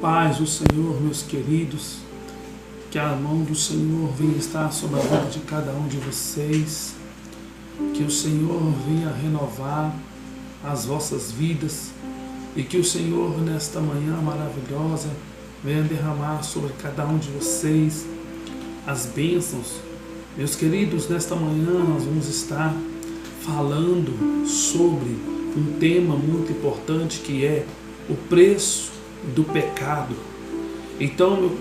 Paz do Senhor, meus queridos, que a mão do Senhor venha estar sobre a vida de cada um de vocês, que o Senhor venha renovar as vossas vidas e que o Senhor nesta manhã maravilhosa venha derramar sobre cada um de vocês as bênçãos. Meus queridos, nesta manhã nós vamos estar falando sobre um tema muito importante que é o preço do pecado. Então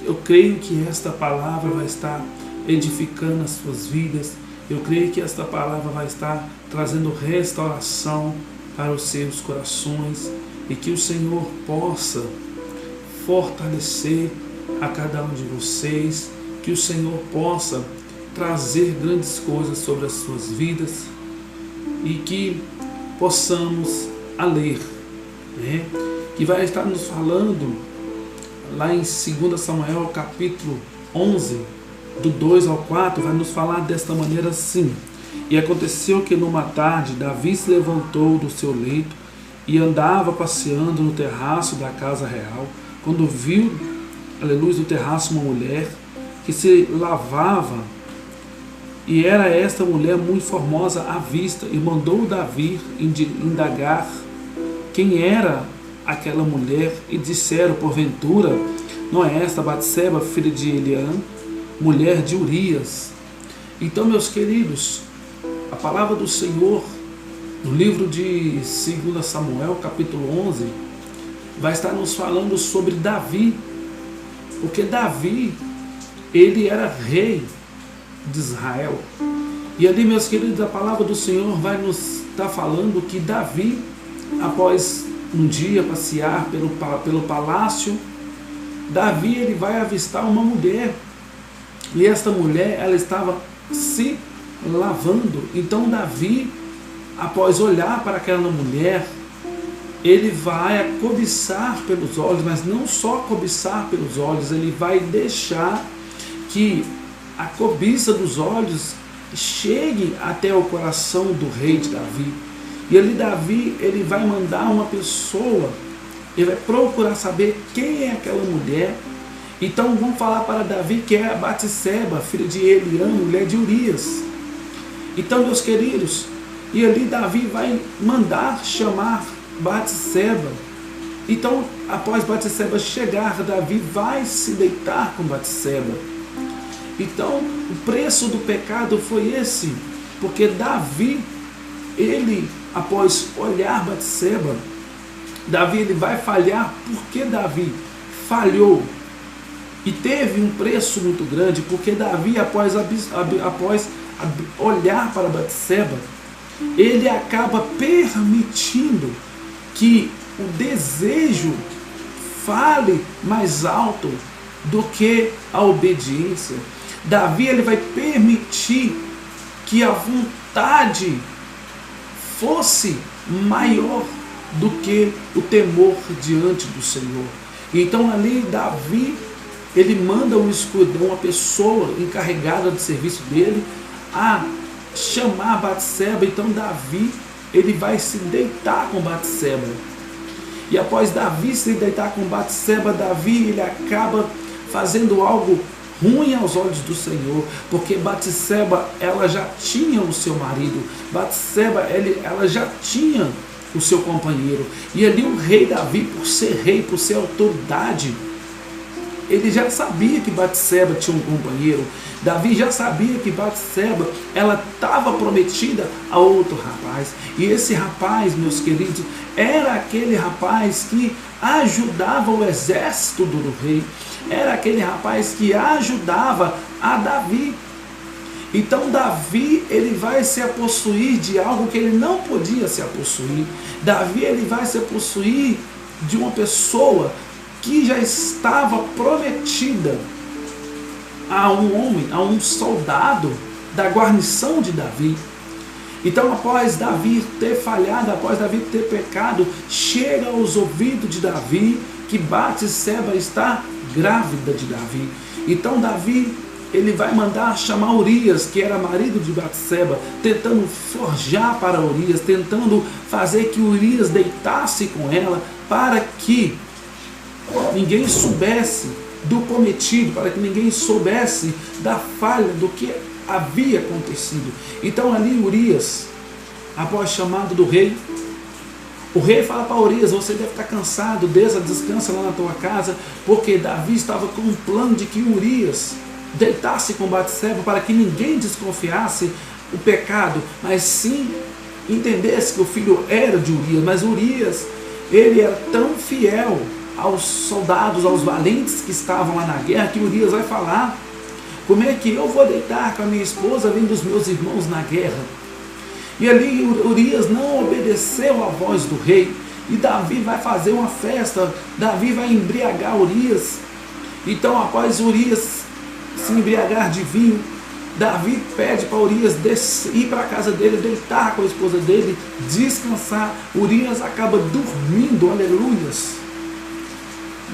eu creio que esta palavra vai estar edificando as suas vidas. Eu creio que esta palavra vai estar trazendo restauração para os seus corações e que o Senhor possa fortalecer a cada um de vocês, que o Senhor possa trazer grandes coisas sobre as suas vidas e que possamos a ler, né? Que vai estar nos falando lá em 2 Samuel capítulo 11, do 2 ao 4, vai nos falar desta maneira assim: E aconteceu que numa tarde Davi se levantou do seu leito e andava passeando no terraço da casa real, quando viu à luz do terraço uma mulher que se lavava, e era esta mulher muito formosa à vista, e mandou Davi indagar quem era aquela mulher, e disseram: porventura não é esta Batseba, filha de Eliã, mulher de Urias? Então, meus queridos, a palavra do Senhor no livro de 2 Samuel capítulo 11 vai estar nos falando sobre Davi, porque Davi, ele era rei de Israel. E ali, meus queridos, a palavra do Senhor vai nos estar falando que Davi, após um dia passear pelo palácio, Davi ele vai avistar uma mulher, e esta mulher ela estava se lavando. Então Davi, após olhar para aquela mulher, ele vai cobiçar pelos olhos, mas não só cobiçar pelos olhos, ele vai deixar que a cobiça dos olhos chegue até o coração do rei de Davi. E ali Davi, ele vai mandar uma pessoa, ele vai procurar saber quem é aquela mulher. Então vamos falar para Davi que é a Batseba, filha de Eliã, mulher de Urias. Então, meus queridos, e ali Davi vai mandar chamar Batseba. Então, após Batseba chegar, Davi vai se deitar com Batseba. Então, o preço do pecado foi esse, porque Davi, ele, após olhar Batseba, Davi ele vai falhar. Porque Davi falhou e teve um preço muito grande, porque Davi, após olhar para Batseba, ele acaba permitindo que o desejo fale mais alto do que a obediência. Davi ele vai permitir que a vontade fosse maior do que o temor diante do Senhor. Então ali Davi ele manda um escuadrão, uma pessoa encarregada do serviço dele, a chamar Batseba. Então Davi ele vai se deitar com Batseba. E após Davi se deitar com Batseba, Davi ele acaba fazendo algo ruim aos olhos do Senhor, porque Batseba ela já tinha o seu marido, Batseba ela já tinha o seu companheiro. E ali o rei Davi, por ser rei, por ser autoridade, ele já sabia que Batseba tinha um companheiro. Davi já sabia que Batseba ela estava prometida a outro rapaz. E esse rapaz, meus queridos, era aquele rapaz que ajudava o exército do rei. Era aquele rapaz que ajudava a Davi. Então Davi ele vai se apossuir de algo que ele não podia se apossuir. Davi ele vai se apossuir de uma pessoa que já estava prometida a um homem, a um soldado da guarnição de Davi. Então, após Davi ter falhado, após Davi ter pecado, chega aos ouvidos de Davi que Batseba está grávida de Davi. Então Davi ele vai mandar chamar Urias, que era marido de Batseba, tentando forjar para Urias, tentando fazer que Urias deitasse com ela, para que ninguém soubesse do cometido, para que ninguém soubesse da falha, do que havia acontecido. Então ali Urias, após chamado do rei, o rei fala para Urias: você deve estar cansado, descansa lá na tua casa, porque Davi estava com um plano de que Urias deitasse com Batseba, para que ninguém desconfiasse o pecado, mas sim entendesse que o filho era de Urias. Mas Urias, ele era tão fiel aos soldados, aos valentes que estavam lá na guerra, que Urias vai falar: como é que eu vou deitar com a minha esposa vendo os meus irmãos na guerra? E ali Urias não obedeceu à voz do rei, e Davi vai fazer uma festa, Davi vai embriagar Urias. Então, após Urias se embriagar de vinho, Davi pede para Urias ir para a casa dele, deitar com a esposa dele, descansar. Urias acaba dormindo, aleluias,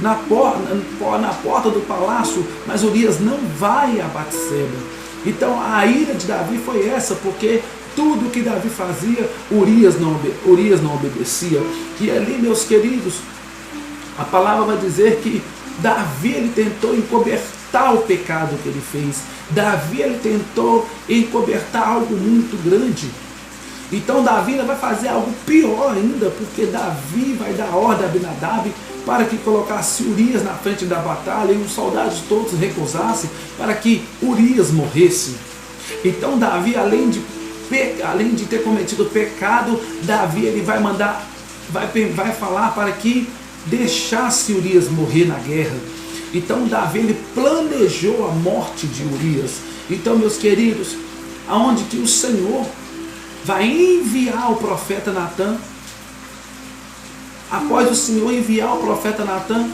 na porta do palácio, mas Urias não vai a Batseba. Então a ira de Davi foi essa, porque tudo que Davi fazia, Urias não obedecia. E ali, meus queridos, a palavra vai dizer que Davi, ele tentou encobertar o pecado que ele fez. Davi, ele tentou encobertar algo muito grande. Então Davi vai fazer algo pior ainda, porque Davi vai dar ordem a Abinadab para que colocasse Urias na frente da batalha, e os soldados todos recusassem para que Urias morresse. Então Davi, além de ter cometido pecado, Davi, ele vai falar para que deixasse Urias morrer na guerra. Então Davi, ele planejou a morte de Urias. Então, meus queridos, aonde que o Senhor vai enviar o profeta Natã, após o Senhor enviar o profeta Natã,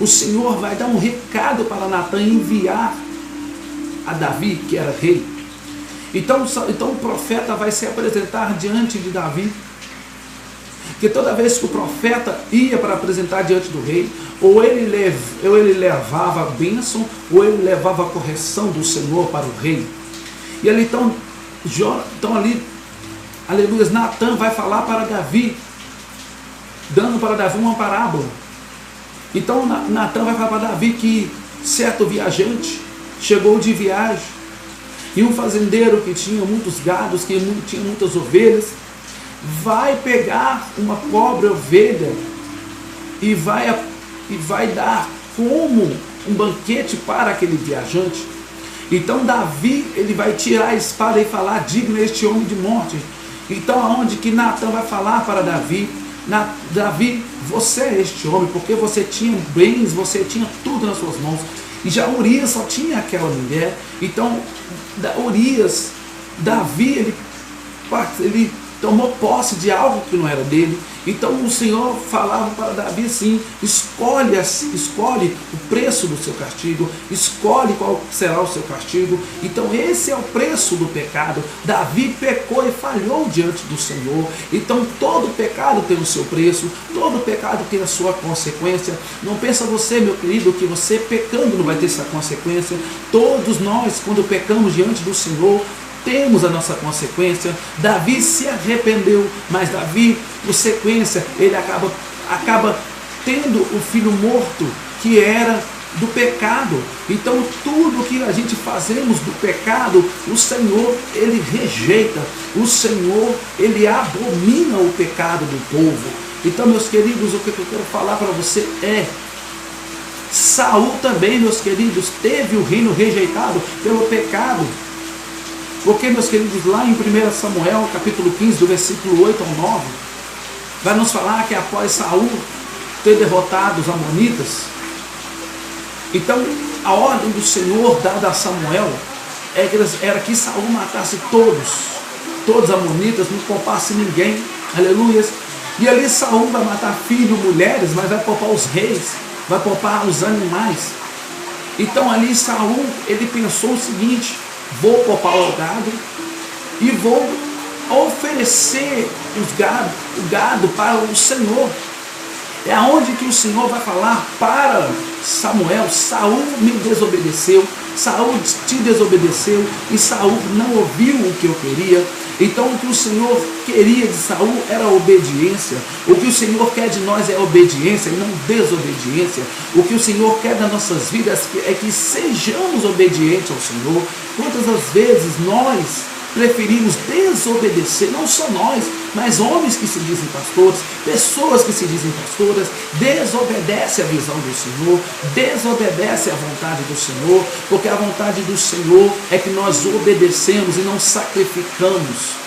o Senhor vai dar um recado para Natã enviar a Davi, que era rei. Então o profeta vai se apresentar diante de Davi, que toda vez que o profeta ia para apresentar diante do rei, ou ele levava a bênção, ou ele levava a correção do Senhor para o rei. E ali então ali, aleluia, Natã vai falar para Davi, dando para Davi uma parábola. Então Natã vai falar para Davi que certo viajante chegou de viagem, e um fazendeiro que tinha muitos gados, que tinha muitas ovelhas, vai pegar uma pobre ovelha e vai dar como um banquete para aquele viajante. Então Davi, ele vai tirar a espada e falar: digno é este homem de morte. Então aonde que Natã vai falar para Davi: Davi, você é este homem, porque você tinha bens, você tinha tudo nas suas mãos. E já Urias só tinha aquela mulher. Então Davi, ele tomou posse de algo que não era dele. Então o Senhor falava para Davi assim: escolhe o preço do seu castigo, escolhe qual será o seu castigo. Então esse é o preço do pecado. Davi pecou e falhou diante do Senhor. Então todo pecado tem o seu preço, todo pecado tem a sua consequência. Não pensa você, meu querido, que você pecando não vai ter essa consequência. Todos nós, quando pecamos diante do Senhor, temos a nossa consequência. Davi se arrependeu, mas Davi, por sequência, ele acaba tendo o filho morto, que era do pecado. Então tudo que a gente fazemos do pecado, o Senhor, ele rejeita. O Senhor, ele abomina o pecado do povo. Então, meus queridos, o que eu quero falar para você é: Saul também, meus queridos, teve o reino rejeitado pelo pecado. Porque, meus queridos, lá em 1 Samuel, capítulo 15, do versículo 8 ao 9, vai nos falar que após Saul ter derrotado os amonitas, então a ordem do Senhor dada a Samuel era que Saul matasse todos os amonitas, não poupasse ninguém, aleluia. E ali Saul vai matar filhos, mulheres, mas vai poupar os reis, vai poupar os animais. Então ali Saul, ele pensou o seguinte: vou poupar o gado e vou oferecer o gado para o Senhor. É aonde que o Senhor vai falar para Samuel: Saul me desobedeceu, Saul te desobedeceu, e Saul não ouviu o que eu queria. Então o que o Senhor queria de Saul era obediência. O que o Senhor quer de nós é obediência e não desobediência. O que o Senhor quer das nossas vidas é que sejamos obedientes ao Senhor. Quantas das vezes nós preferimos desobedecer, não só nós, mas homens que se dizem pastores, pessoas que se dizem pastoras, desobedecem a visão do Senhor, desobedecem a vontade do Senhor, porque a vontade do Senhor é que nós obedecemos e não sacrificamos.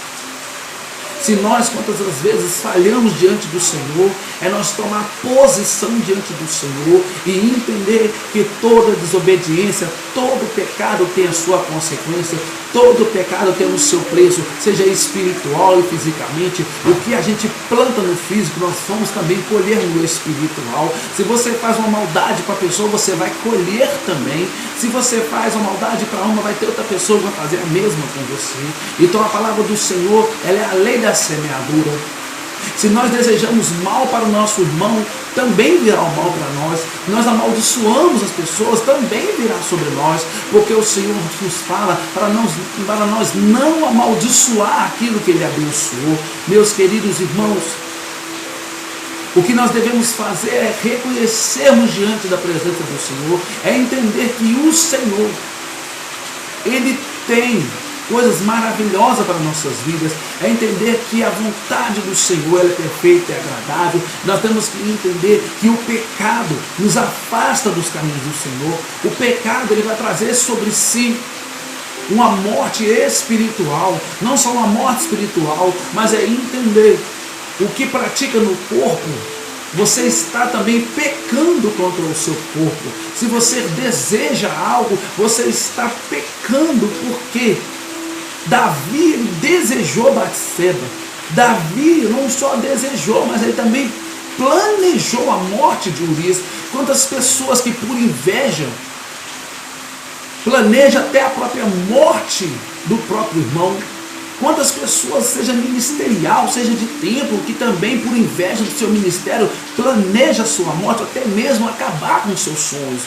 Se nós, quantas as vezes, falhamos diante do Senhor, é nós tomar posição diante do Senhor e entender que toda desobediência, todo pecado tem a sua consequência, todo pecado tem o seu preço, seja espiritual e fisicamente. O que a gente planta no físico, nós vamos também colher no espiritual. Se você faz uma maldade para a pessoa, você vai colher também. Se você faz uma maldade para uma, vai ter outra pessoa que vai fazer a mesma com você. Então a palavra do Senhor, ela é a lei da semeadura. Se nós desejamos mal para o nosso irmão, também virá o mal para nós. Nós amaldiçoamos as pessoas, também virá sobre nós, porque o Senhor nos fala para nós não amaldiçoar aquilo que Ele abençoou. Meus queridos irmãos, o que nós devemos fazer é reconhecermos diante da presença do Senhor, é entender que o Senhor, Ele tem coisas maravilhosas para nossas vidas, é entender que a vontade do Senhor ela é perfeita e agradável. Nós temos que entender que o pecado nos afasta dos caminhos do Senhor. O pecado ele vai trazer sobre si uma morte espiritual, não só uma morte espiritual, mas é entender o que pratica no corpo. Você está também pecando contra o seu corpo. Se você deseja algo, você está pecando. Por quê? Davi desejou Batseba. Davi não só desejou, mas ele também planejou a morte de Urias. Quantas pessoas que por inveja planejam até a própria morte do próprio irmão. Quantas pessoas, seja ministerial, seja de templo, que também por inveja do seu ministério planeja a sua morte, até mesmo acabar com os seus sonhos.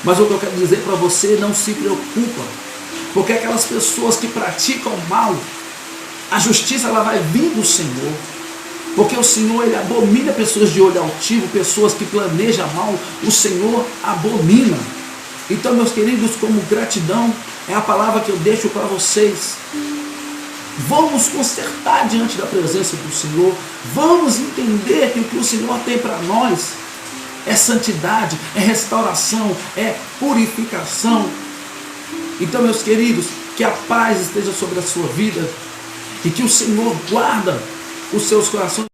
Mas o que eu quero dizer para você, não se preocupa. Porque aquelas pessoas que praticam mal, a justiça ela vai vir do Senhor. Porque o Senhor ele abomina pessoas de olho altivo, pessoas que planejam mal, o Senhor abomina. Então, meus queridos, como gratidão, é a palavra que eu deixo para vocês. Vamos consertar diante da presença do Senhor. Vamos entender que o que o Senhor tem para nós é santidade, é restauração, é purificação. Então, meus queridos, que a paz esteja sobre a sua vida e que o Senhor guarda os seus corações.